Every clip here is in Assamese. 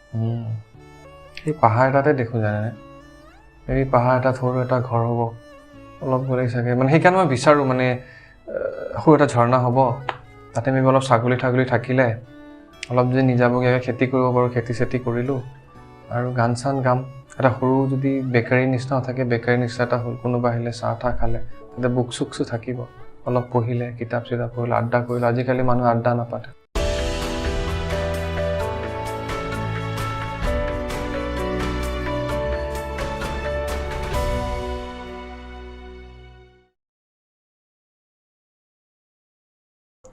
এই পাহাৰ এটাতে দেখোঁ জানেনে এই পাহাৰ এটা সৰু এটা ঘৰ হ'ব অলপ গ'লেই চাগে মানে সেইকাৰণে মই বিচাৰোঁ মানে সৰু এটা ঝৰ্ণা হ'ব তাতে আমি অলপ ছাগলী থাকিলে অলপ যদি নিজাববীয়াকৈ খেতি কৰিব পাৰোঁ খেতি চেতি কৰিলোঁ আৰু গান চান গাম এটা সৰু যদি বেকাৰী নিচিনাও থাকে বেকাৰী নিচিনা এটা হ'ল কোনোবা আহিলে চাহ তাহ খালে তাতে বুক চুকছো থাকিব অলপ পঢ়িলে কিতাপ চিতাপ পঢ়িলে আড্ডা কৰিলে আজিকালি মানুহ আড্ডা নাপাতে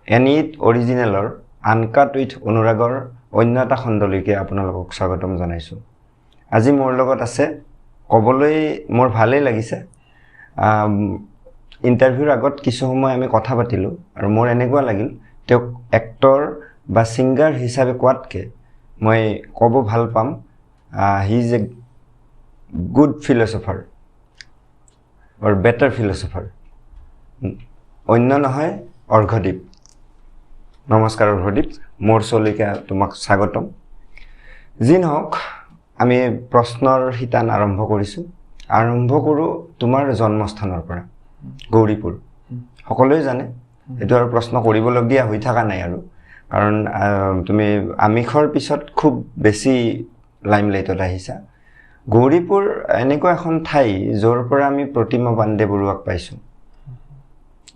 এনিট অৰিজিনেলৰ আনকাট উইথ অনুৰাগৰ অন্য এটা খণ্ডলৈকে আপোনালোকক স্বাগতম জনাইছোঁ আজি মোৰ লগত আছে ক'বলৈ মোৰ ভালেই লাগিছে ইণ্টাৰভিউৰ আগত কিছু সময় আমি কথা পাতিলোঁ আৰু মোৰ এনেকুৱা লাগিল তেওঁক এক্টৰ বা ছিংগাৰ হিচাপে কোৱাতকৈ মই ক'ব ভাল পাম he is a good philosopher or better philosopher অন্য নহয় অৰ্ঘদীপ নমস্কাৰ অৰ্ঘদীপ মোৰ শ্বলৈকে তোমাক স্বাগতম যি নহওক আমি প্ৰশ্নৰ শিতান আৰম্ভ কৰিছোঁ আৰম্ভ কৰোঁ তোমাৰ জন্মস্থানৰ পৰা গৌৰীপুৰ সকলোৱে জানে এইটো আৰু প্ৰশ্ন কৰিবলগীয়া হৈ থকা নাই আৰু কাৰণ তুমি আমিষৰ পিছত খুব বেছি লাইমলাইটত আহিছা গৌৰীপুৰ এনেকুৱা এখন ঠাই য'ৰ পৰা আমি প্ৰতিমা পাণ্ডে বৰুৱাক পাইছোঁ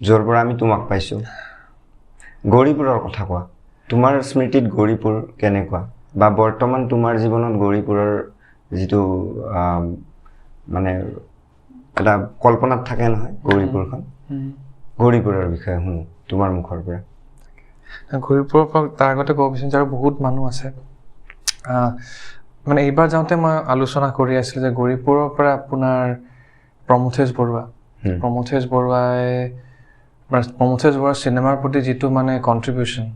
য'ৰ পৰা আমি তোমাক পাইছোঁ গৌৰীপুৰৰ কথা কোৱা তোমাৰ স্মৃতিত গৌৰীপুৰ কেনেকুৱা বা বৰ্তমান তোমাৰ জীৱনত গৌৰীপুৰৰ যিটো মানে এটা কল্পনাত থাকে নহয় গৌৰীপুৰখন গৌৰীপুৰৰ বিষয়ে শুনো তোমাৰ মুখৰ পৰা গৌৰীপুৰৰ পৰা তাৰ আগতে ক'ব বিচাৰিছোঁ আৰু বহুত মানুহ আছে মানে এইবাৰ যাওঁতে মই আলোচনা কৰি আছিলোঁ যে গৌৰীপুৰৰ পৰা আপোনাৰ প্ৰমথেশ বৰুৱাৰ চিনেমাৰ প্ৰতি যিটো মানে কণ্ট্ৰিবিউশ্যন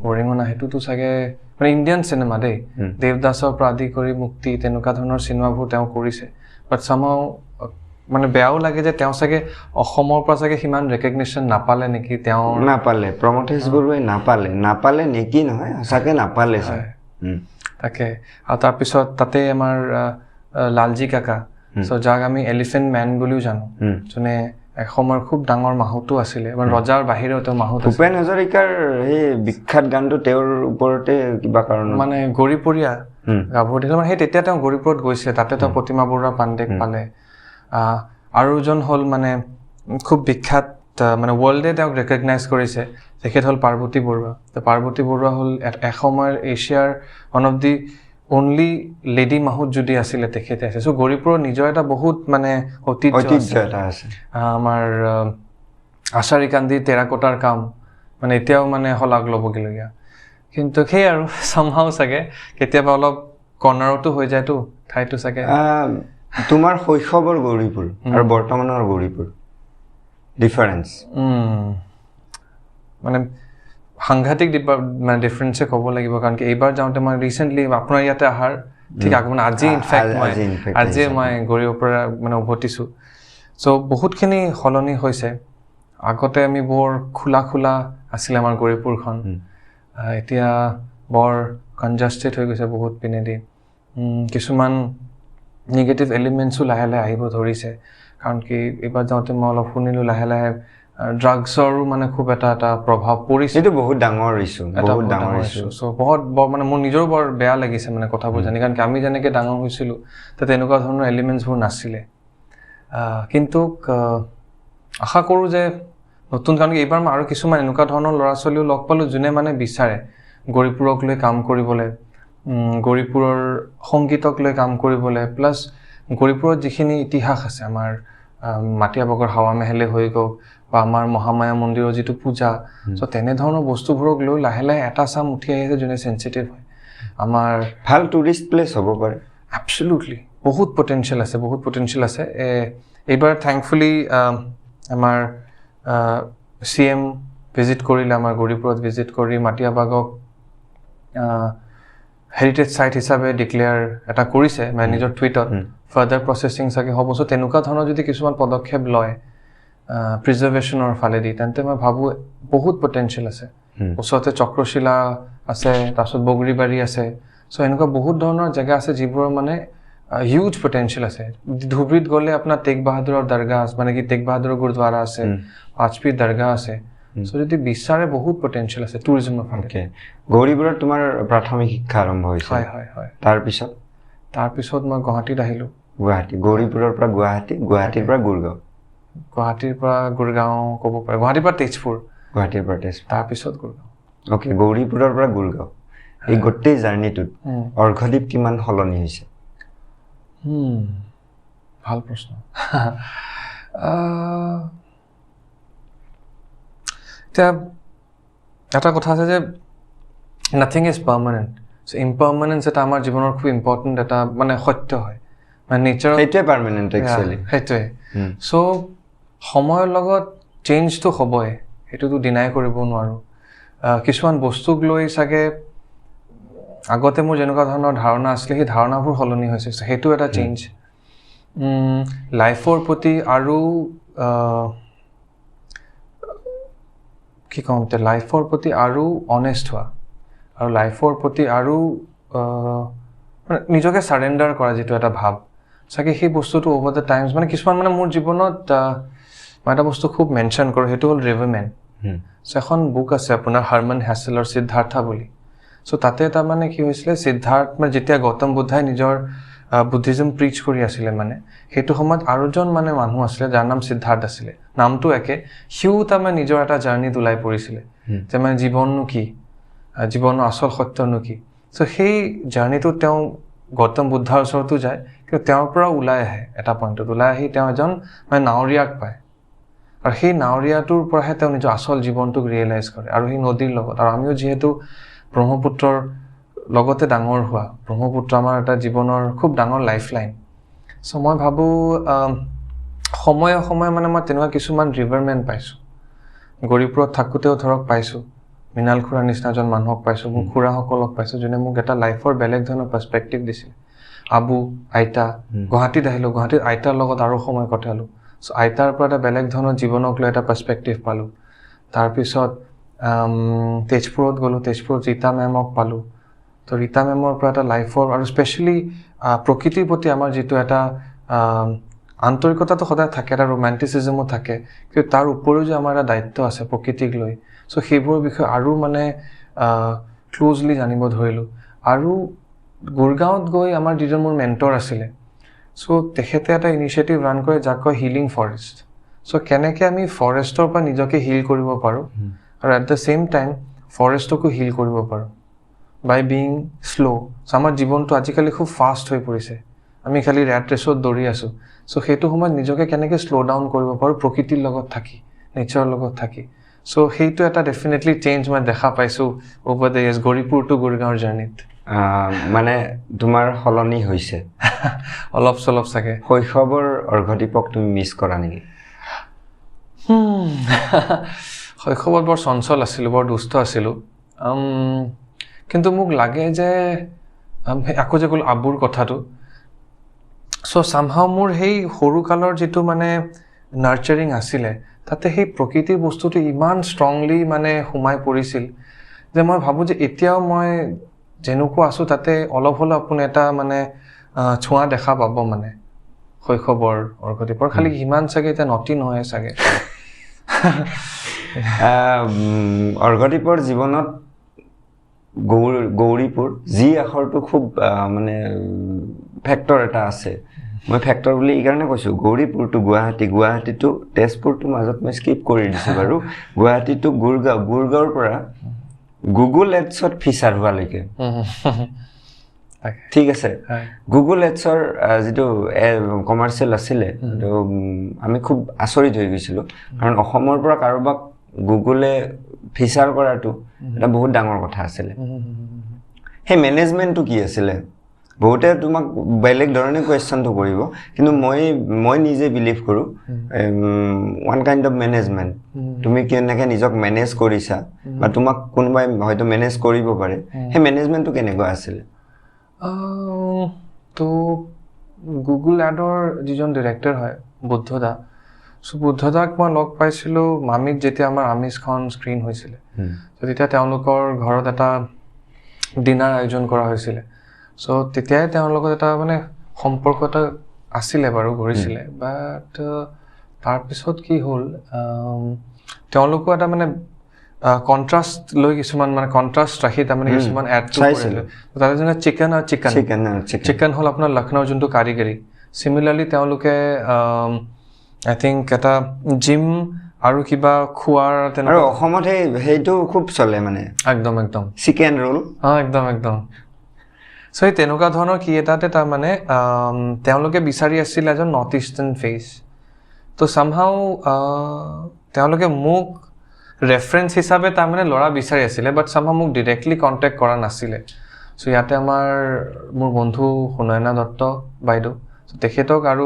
অৰিঙনা সেইটোতো চাগে মানে ইণ্ডিয়ান চিনেমা দেই দেৱদাসৰ পৰা আদি কৰি মুক্তি তেনেকুৱা ধৰণৰ চিনেমাবোৰ তেওঁ কৰিছে বাট চামাও মানে বেয়াও লাগে যে তেওঁ চাগে অসমৰ পৰা চাগে সিমান ৰেকগনিশ্যন নাপালে নেকি তেওঁ নাপালে প্ৰমথেশ বৰুৱাই নাপালে নেকি নহয় সঁচাকৈ নাপালে ছাৰ তাকে আৰু তাৰপিছত তাতে আমাৰ লালজী কাকা যাক আমি এলিফেণ্ট মেন বুলিও জানো যোনে এসময়ৰ খুব ডাঙৰ মাহুতো আছিলে মানে ৰজাৰ বাহিৰেও তেওঁ মাহুত ভূপেন হাজৰিকাৰ সেই বিখ্যাত গানটো তেওঁৰ ওপৰতে কিবা কাৰণ মানে গৌৰীপুৰীয়া গাভৰু দেখিলে মানে সেই তেতিয়া তেওঁ গৌৰীপুৰত গৈছিলে তাতে তেওঁ প্ৰতিমা বৰুৱা পাণ্ডেক পালে আৰু এজন হ'ল মানে খুব বিখ্যাত মানে ৱৰ্ল্ডে তেওঁক ৰেকগনাইজ কৰিছে তেখেত হ'ল পাৰ্বতী বৰুৱা হ'ল এসময়ৰ এছিয়াৰ one of the only lady মাহুত যদি আছিলে তেখেতে আছে চ' গৌৰীপুৰৰ নিজৰ এটা বহুত মানে ঐতিহ্য এটা আছে আমাৰ আচাৰী কান্দি টেৰাকোটাৰ কাম মানে এতিয়াও মানে শলাগ ল'বগীয়া কিন্তু সেই আৰু চামহাও চাগে কেতিয়াবা অলপ কৰ্ণাৰতো হৈ যায়তো ঠাইতো চাগে তোমাৰ শৈশৱৰ গৌৰীপুৰ আৰু বৰ্তমানৰ গৌৰীপুৰ ডিফাৰেঞ্চ মানে সাংঘাতিক মানে ডিফাৰেঞ্চে ক'ব লাগিব কাৰণ কি এইবাৰ যাওঁতে মই ৰিচেণ্টলি আপোনাৰ ইয়াতে অহাৰ ঠিক মানে আজি ইনফেক্ট মই গৌৰীপুৰৰ পৰা মানে উভতিছোঁ চ' বহুতখিনি সলনি হৈছে আগতে আমি বৰ খোলা আছিলে আমাৰ গৌৰীপুৰখন এতিয়া বৰ কনজাষ্টেড হৈ গৈছে বহুত পিনেদি কিছুমান নিগেটিভ এলিমেণ্টছো লাহে লাহে আহিব ধৰিছে কাৰণ কি এইবাৰ যাওঁতে মই অলপ শুনিলোঁ লাহে লাহে ড্ৰাগছৰো মানে খুব এটা প্ৰভাৱ পৰিছে এইটো বহুত ডাঙৰ ইছ্যু চ' বৰ মানে মোৰ নিজৰো বৰ বেয়া লাগিছে মানে কথাবোৰ জানি কাৰণ কি আমি যেনেকৈ ডাঙৰ হৈছিলোঁ তাতে এনেকুৱা ধৰণৰ এলিমেণ্টছবোৰ নাছিলে কিন্তু আশা কৰোঁ যে নতুন কাৰণ কি এইবাৰ মই আৰু কিছুমান এনেকুৱা ধৰণৰ ল'ৰা ছোৱালীও লগ পালোঁ যোনে মানে বিচাৰে গৌৰীপুৰক লৈ কাম কৰিবলৈ গৌৰীপুৰৰ সংগীতক লৈ কাম কৰিবলৈ প্লাছ গৌৰীপুৰত যিখিনি ইতিহাস আছে আমাৰ মাটিয়াবগৰ হাৱা মেহেলে হৈ গ'ল বা আমাৰ মহামায়া মন্দিৰৰ যিটো পূজা চ' তেনেধৰণৰ বস্তুবোৰক লৈ লাহে লাহে এটা চাম উঠি আহিছে যোনে চেঞ্চিটিভ হয় আমাৰ ভাল টুৰিষ্ট প্লেচ হ'ব পাৰে এবছলিউটলি বহুত পটেনচিয়েল আছে এইবাৰ থেংকফুলি আমাৰ CM ভিজিট কৰিলে আমাৰ গৌৰীপুৰত ভিজিট কৰি মাটিয়াবাগক হেৰিটেজ ছাইট হিচাপে ডিক্লেয়াৰ এটা কৰিছে মানে নিজৰ টুইটত ফাৰ্ডাৰ প্ৰচেছিং চাগে হ'ব চ' তেনেকুৱা ধৰণৰ যদি কিছুমান পদক্ষেপ লয় প্ৰিজাৰ্ভেশ্যনৰ ফালেদি তেন্তে মই ভাবোঁ বহুত পটেনচিয়েল আছে ওচৰতে চক্ৰশিলা আছে তাৰপিছত বগৰীবাৰী আছে চ' এনেকুৱা বহুত ধৰণৰ জেগা আছে যিবোৰৰ মানে হিউজ পটেনচিয়েল আছে ধুবুৰীত গ'লে আপোনাৰ টেগ বাহাদুৰৰ দৰগাহ আছে মানে কি টেগ বাহাদুৰৰ গুৰুদ্বাৰা আছে পাঁচপীৰ দৰগাহ আছে চ' যদি বিচাৰে বহুত পটেনচিয়েল আছে টুৰিজিমৰ ফালে গৌৰীপুৰত তোমাৰ প্ৰাথমিক শিক্ষা আৰম্ভ হৈছে হয় তাৰপিছত মই গুৱাহাটীত আহিলোঁ গৌৰীপুৰৰ পৰা গুৱাহাটীৰ পৰা গুৰগাঁও গুৱাহাটীৰ পৰা গুৰগাঁও ক'ব পাৰে গুৱাহাটীৰ পৰা তেজপুৰ তাৰপিছত গুৰগাঁও গৌৰীপুৰৰ পৰা গুৰগাঁও এই গোটেই জাৰ্ণিটোত অৰ্ঘদ্বীপ কিমান সলনি হৈছে ভাল প্ৰশ্ন এতিয়া এটা কথা আছে যে নাথিং ইজ পাৰ্মানেণ্ট চ' ইম্পাৰ্মানেঞ্চ এটা আমাৰ জীৱনৰ খুব ইম্পৰ্টেণ্ট এটা মানে সত্য হয় মানে নেচাৰ সেইটোৱে পাৰ্মানেণ্ট একচুৱেলি সেইটোৱে চ' সময়ৰ লগত চেঞ্জটো হ'বই সেইটোতো ডিনাই কৰিব নোৱাৰোঁ কিছুমান বস্তুক লৈ চাগে আগতে মোৰ যেনেকুৱা ধৰণৰ ধাৰণা আছিলে সেই ধাৰণাবোৰ সলনি হৈছে সেইটো এটা চেঞ্জ লাইফৰ প্ৰতি আৰু কি ক'ম এতিয়া লাইফৰ প্ৰতি আৰু অনেষ্ট হোৱা আৰু লাইফৰ প্ৰতি আৰু নিজকে ছাৰেণ্ডাৰ কৰা যিটো এটা ভাৱ চাগে সেই বস্তুটো অভাৰ দ্য টাইমছ মানে কিছুমান মানে মোৰ জীৱনত মই এটা বস্তু খুব মেনশ্যন কৰোঁ সেইটো হ'ল ৰিভাৰমেন চ' এখন বুক আছে আপোনাৰ হাৰমান হেছেলৰ সিদ্ধাৰ্থা বুলি চ' তাতে তাৰমানে কি হৈছিলে মানে যেতিয়া গৌতম বুদ্ধাই নিজৰ বুদ্ধিজম প্ৰিচ কৰি আছিলে মানে সেইটো সময়ত আৰু এজন মানে মানুহ আছিলে যাৰ নাম সিদ্ধাৰ্থ আছিলে নামটো একে সিও তাৰমানে নিজৰ এটা জাৰ্ণিত ওলাই পৰিছিলে যে মানে জীৱননো কি জীৱনৰ আচল সত্যনো কি চ' সেই জাৰ্ণিটোত তেওঁ গৌতম বুদ্ধাৰ ওচৰতো যায় কিন্তু তেওঁৰ পৰা ওলাই আহে এটা পইণ্টত ওলাই আহি তেওঁ এজন মানে নাৱৰীয়াক পায় আৰু সেই নাৱৰীয়াটোৰ পৰাহে তেওঁ নিজৰ আচল জীৱনটোক ৰিয়েলাইজ কৰে আৰু সেই নদীৰ লগত আৰু আমিও যিহেতু ব্ৰহ্মপুত্ৰৰ লগতে ডাঙৰ হোৱা ব্ৰহ্মপুত্ৰ আমাৰ এটা জীৱনৰ খুব ডাঙৰ লাইফ লাইন চ' মই ভাবোঁ সময়ে সময়ে মানে মই তেনেকুৱা কিছুমান ৰিভাৰমেন পাইছোঁ গৌৰীপুৰত থাকোঁতেও ধৰক পাইছোঁ মৃণাল খুৰাৰ নিচিনা এজন মানুহক পাইছোঁ মোৰ খুৰাসকলক পাইছোঁ যোনে মোক এটা লাইফৰ বেলেগ ধৰণৰ পাৰ্চপেক্টিভ দিছিলে আবু আইতা গুৱাহাটীত আহিলোঁ গুৱাহাটীত আইতাৰ লগত আৰু সময় কটালোঁ চ' আইতাৰ পৰা এটা বেলেগ ধৰণৰ জীৱনক লৈ এটা পাৰ্চপেক্টিভ পালোঁ তাৰপিছত তেজপুৰত গ'লোঁ তেজপুৰত ৰীতা মেমক পালোঁ তো ৰীতা মেমৰ পৰা এটা লাইফৰ আৰু স্পেচিয়েলি প্ৰকৃতিৰ প্ৰতি আমাৰ যিটো এটা আন্তৰিকতাটো সদায় থাকে এটা ৰোমেণ্টিচিজমো থাকে কিন্তু তাৰ উপৰিও যে আমাৰ এটা দায়িত্ব আছে প্ৰকৃতিক লৈ চ' সেইবোৰৰ বিষয়ে আৰু মানে ক্ল'জলি জানিব ধৰিলোঁ আৰু গুৰগাঁৱত গৈ আমাৰ যিজন মোৰ মেণ্টৰ আছিলে চ' তেখেতে এটা ইনিচিয়েটিভ ৰান কৰে যাক কয় হিলিং ফৰেষ্ট চ' কেনেকৈ আমি ফৰেষ্টৰ পৰা নিজকে হিল কৰিব পাৰোঁ আৰু এট দ্য ছেইম টাইম ফৰেষ্টকো হিল কৰিব পাৰোঁ বাই বিং শ্ল' চ' আমাৰ জীৱনটো আজিকালি খুব ফাষ্ট হৈ পৰিছে আমি খালি ৰেট ৰেচত দৌৰি আছোঁ চ' সেইটো সময়ত নিজকে কেনেকৈ শ্ল' ডাউন কৰিব পাৰোঁ প্ৰকৃতিৰ লগত থাকি নেচাৰৰ লগত থাকি চ' সেইটো এটা ডেফিনেটলি চেঞ্জ মই দেখা পাইছোঁ over the years Gauripur to গুৰগাঁৱৰ জাৰ্ণিত মানে তোমাৰ সলনি হৈছে অলপ চলপ চাগে শৈশৱৰ অৰ্ঘদ্বীপক তুমি মিছ কৰা নেকি শৈশৱত বৰ চঞ্চল আছিলোঁ বৰ দুষ্ট আছিলোঁ কিন্তু মোক লাগে যে আকৌ যে ক'লো আবুৰ কথাটো চ' চামহাও মোৰ সেই সৰুকালৰ যিটো মানে নাৰ্চাৰিং আছিলে তাতে সেই প্ৰকৃতিৰ বস্তুটো ইমান ষ্ট্ৰংলি মানে সোমাই পৰিছিল যে মই ভাবোঁ যে এতিয়াও মই যেনেকুৱা আছোঁ তাতে অলপ হ'লেও আপুনি এটা মানে ছোঁৱা দেখা পাব মানে শৈশৱৰ অৰ্ঘদ্বীপৰ খালি সিমান চাগে এতিয়া নটি নহয় চাগে অৰ্ঘদ্বীপৰ জীৱনত গৌৰীপুৰ যি আখৰটো খুব মানে ফেক্টৰ এটা আছে মই ফেক্টৰ বুলি এইকাৰণে কৈছোঁ গৌৰীপুৰ টু গুৱাহাটী টু তেজপুৰটো মাজত মই স্কিপ কৰি দিছোঁ বাৰু গুৱাহাটী টু গুৰগাঁৱৰ পৰা গুগল এডছত ফিচাৰ হোৱালৈকে ঠিক আছে গুগল এডছৰ যিটো কমাৰ্চিয়েল আছিলে সেইটো আমি খুব আচৰিত হৈ গৈছিলোঁ কাৰণ অসমৰ পৰা কাৰোবাক গুগলে ফিচাৰ কৰাটো এটা বহুত ডাঙৰ কথা আছিলে সেই মেনেজমেণ্টটো কি আছিলে বহুতে তোমাক বেলেগ ধৰণে কুৱেশ্যনটো কৰিব কিন্তু মই নিজে বিলিভ কৰোঁ ওৱান কাইণ্ড অফ মেনেজমেণ্ট তুমি কেনেকৈ নিজক মেনেজ কৰিছা বা তোমাক কোনোবাই হয়তো মেনেজ কৰিব পাৰে সেই মেনেজমেণ্টটো কেনেকুৱা আছিলে তো গুগল এডৰ যিজন ডিৰেক্টৰ হয় বুদ্ধদা চ' বুদ্ধদাক মই লগ পাইছিলোঁ মামিত যেতিয়া আমাৰ আমিজখন স্ক্ৰীণ হৈছিলে চ' তেতিয়া তেওঁলোকৰ ঘৰত এটা ডিনাৰ আয়োজন কৰা হৈছিলে চ' তেতিয়াই তেওঁৰ লগত এটা মানে সম্পৰ্ক এটা আছিলে বাৰু গঢ়িছিলে বাট তাৰপিছত কি হ'ল তেওঁলোকো এটা মানে কণ্ট্ৰাষ্ট লৈ কিছুমান মানে কণ্ট্ৰাষ্ট ৰাখি তাৰমানে কিছুমান এডটো কৰিলে তাতে যেনে চিকেন আৰু চিকেন হ'ল আপোনাৰ লক্ষ্ণৌৰ যোনটো কাৰিকৰী চিমিলাৰলি তেওঁলোকে আই থিংক এটা জিম আৰু কিবা খোৱাৰ আৰু অসমত সেইটো খুব চলে মানে একদম চিকেন ৰোল একদম চ' সেই তেনেকুৱা ধৰণৰ কি এটাতে তাৰমানে তেওঁলোকে বিচাৰি আছিল এজন নৰ্থ ইষ্টাৰ্ণ ফেচ ত' চামহাও তেওঁলোকে মোক ৰেফাৰেঞ্চ হিচাপে তাৰমানে ল'ৰা বিচাৰি আছিলে বাট চামহাও মোক ডিৰেক্টলি কণ্টেক্ট কৰা নাছিলে চ' ইয়াতে মোৰ বন্ধু সুনয়না দত্ত বাইদেউ চ' তেখেতক আৰু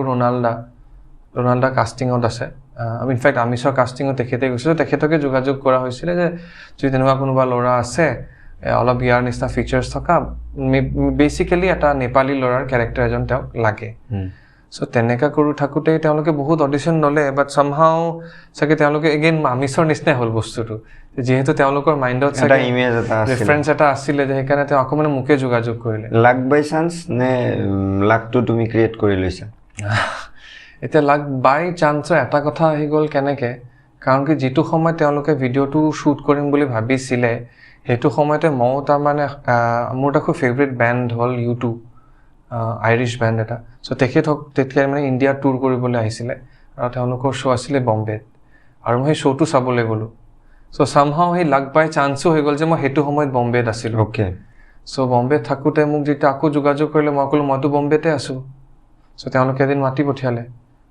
ৰোনাল্ডা কাষ্টিঙত আছে ইনফেক্ট আমিছৰ কাষ্টিঙত তেখেতে গৈছিলে তেখেতকে যোগাযোগ কৰা হৈছিলে যে যদি তেনেকুৱা কোনোবা ল'ৰা আছে অলপ ইয়াৰ নিচিনা ফিচাৰ্ছ থকা বেচিকেলি এটা নেপালী ল'ৰাৰ কেৰেক্টাৰ এজন তেওঁক লাগে চ' তেনেকুৱা কৰি থাকোঁতেই তেওঁলোকে বহুত অডিশ্যন ল'লে বাট চামহাও চাগে তেওঁলোকে এগেইন আমিছৰ নিচিনাই হ'ল বস্তুটো যিহেতু তেওঁলোকৰ মাইণ্ডত চাগে ৰেফাৰেঞ্চ এটা আছিলে যে সেইকাৰণে তেওঁ আকৌ মানে মোকে যোগাযোগ কৰিলে লাক বাই চান্স নে লাকটো তুমি ক্ৰিয়েট কৰি লৈছা এতিয়া লাক বাই চান্সৰ এটা কথা আহি গ'ল কেনেকৈ কাৰণ কি যিটো সময়ত তেওঁলোকে ভিডিঅ'টো শ্বুট কৰিম বুলি ভাবিছিলে সেইটো সময়তে ময়ো তাৰমানে মোৰ এটা খুব ফেভৰেট বেণ্ড হ'ল U2 আইৰিছ বেণ্ড এটা চ' তেতিয়া মানে ইণ্ডিয়া টুৰ কৰিবলৈ আহিছিলে আৰু তেওঁলোকৰ শ্ব' আছিলে বম্বেত আৰু মই সেই শ্ব'টো চাবলৈ গ'লোঁ চ' চামহাও সেই লাক বাই চান্সো হৈ গ'ল যে মই সেইটো সময়ত বম্বেত আছিলোঁ চ' বম্বেত থাকোঁতে মোক যেতিয়া আকৌ যোগাযোগ কৰিলে মই ক'লোঁ মইতো বম্বেতে আছোঁ চ' তেওঁলোকে এদিন মাতি পঠিয়ালে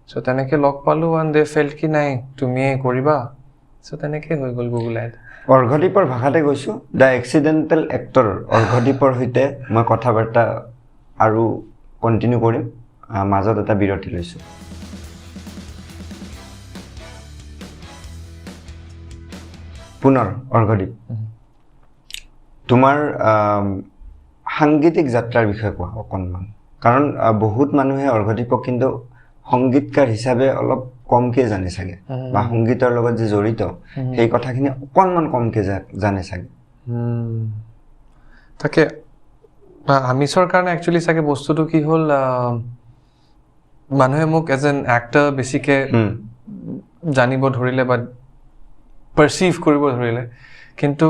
চ' তেনেকৈ লগ পালোঁ এণ্ড দে ফেল্ট কি নাই তুমিয়ে কৰিবা চ' তেনেকৈ হৈ গ'ল গুগল এড অৰ্ঘদীপৰ ভাষাতে কৈছোঁ দ্য এক্সিডেণ্টেল এক্টৰ অৰ্ঘদীপৰ সৈতে মই কথা বাৰ্তা আৰু কণ্টিনিউ কৰিম মাজত এটা বিৰতি লৈছোঁ পুনৰ অৰ্ঘদীপ তোমাৰ সাংগীতিক যাত্ৰাৰ বিষয়ে কোৱা অকণমান কাৰণ বহুত মানুহে অৰ্ঘদীপক কিন্তু সংগীতকাৰ হিচাপে অলপ কমকে জানে চাগে বা সংগীতৰ লগত যে জড়িত সেই কথাখিনি অকণমান কমকে জানে চাগে তাকে আমিছৰ কাৰণে একচুৱেলি চাগে বস্তুটো কি হ'ল মানুহে মোক এজ এন এক্টৰ বেছিকৈ জানিব ধৰিলে বা পাৰচিভ কৰিব ধৰিলে কিন্তু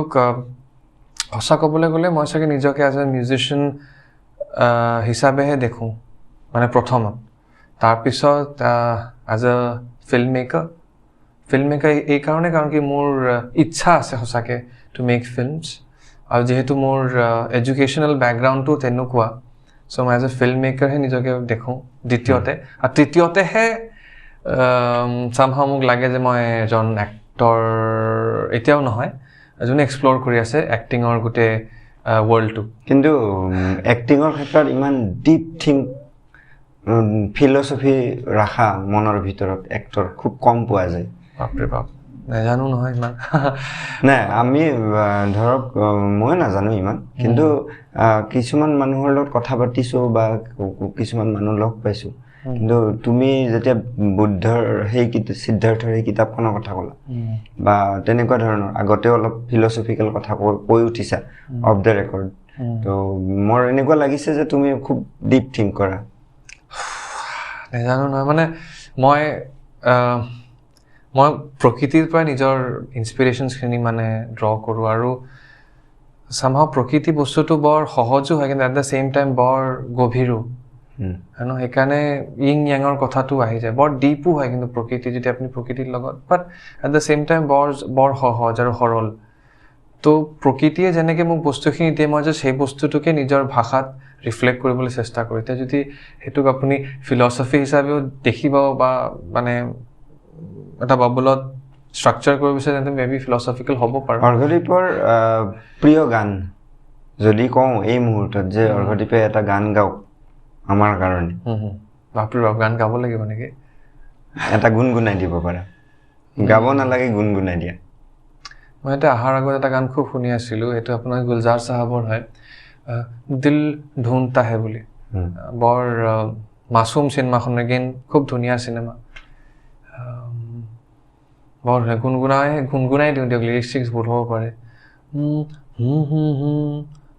সঁচা ক'বলৈ গ'লে মই চাগে নিজকে এজ এ মিউজিচিয়ান হিচাপেহে দেখোঁ মানে প্ৰথমত তাৰপিছত এজ এ ফিল্ম মেকাৰ এই কাৰণে কাৰণ কি মোৰ ইচ্ছা আছে সঁচাকৈ টু মেক ফিল্মছ আৰু যিহেতু মোৰ এডুকেশ্যনেল বেকগ্ৰাউণ্ডটো তেনেকুৱা চ' মই এজ এ ফিল্ম মেকাৰহে নিজকে দেখোঁ দ্বিতীয়তে আৰু তৃতীয়তেহে চামহাও মোক লাগে যে মই এজন এক্টৰ এতিয়াও নহয় যোনে এক্সপ্ল'ৰ কৰি আছে এক্টিঙৰ গোটেই ৱৰ্ল্ডটো কিন্তু এক্টিঙৰ ক্ষেত্ৰত ইমান ডিপ থিংক ফিলচফি ৰাখা মনৰ ভিতৰত এক্টৰ খুব কম পোৱা যায় বাপৰে বাপ নাজানো নহয় ইমান নাই আমি ধৰক মই নাজানো ইমান কিন্তু কিছুমান মানুহৰ লগত কথা পাতিছোঁ বা কিছুমান মানুহ লগ পাইছোঁ কিন্তু তুমি যেতিয়া বুদ্ধৰ সিদ্ধাৰ্থৰ সেই কিতাপখনৰ কথা ক'লা বা তেনেকুৱা ধৰণৰ আগতেও অলপ ফিলচফিকেল কথা কৈ উঠিছা অফ দ্য ৰেকৰ্ড তো মোৰ এনেকুৱা লাগিছে যে তুমি খুব ডিপ থিংক কৰা নাজানো নহয় মানে মই প্ৰকৃতিৰ পৰা নিজৰ ইনস্পিৰেশ্যনছখিনি মানে ড্ৰ কৰোঁ আৰু চামহাও প্ৰকৃতি বস্তুটো বৰ সহজো হয় কিন্তু এট দ্য ছেইম টাইম বৰ গভীৰো সেইকাৰণে ইং য়াঙৰ কথাটো আহি যায় বৰ ডিপো হয় কিন্তু প্ৰকৃতি যদি আপুনি প্ৰকৃতিৰ লগত but at the same time বৰ সহজ আৰু সৰল তো প্ৰকৃতিয়ে যেনেকৈ মোক বস্তুখিনি দিয়ে মই জাষ্ট সেই বস্তুটোকে নিজৰ ভাষাত ৰিফ্লেক্ট কৰিবলৈ চেষ্টা কৰোঁ এতিয়া যদি সেইটোক আপুনি ফিলচফি হিচাপেও দেখিব বা মানে এটা বাবুলত ষ্ট্ৰাকচাৰ কৰিব বিচাৰে তেন্তে মে বি ফিলচফিকেল হ'ব পাৰে অৰ্ঘদীপৰ প্ৰিয় গান যদি কওঁ এই মুহূৰ্তত যে অৰ্ঘদীপে এটা গান গাওক আমাৰ কাৰণে বাপৰে বাপ গান গাব লাগিব নেকি এটা গুণগুণাই দিব পাৰা গাব নালাগে গুণগুণাই দিয়া মই এতিয়া অহাৰ আগত এটা গান খুব শুনি আছিলোঁ এইটো আপোনাৰ গুলজাৰ চাহাবৰ হয় দিল ঢুণ্ডতা হে বুলি বৰ মাছুম চিনেমাখন এগেইন খুব ধুনীয়া চিনেমা বৰ গুণগুণাই দিওঁ দিয়ক লিৰিক্স চিক্স ভুল হ'ব পাৰে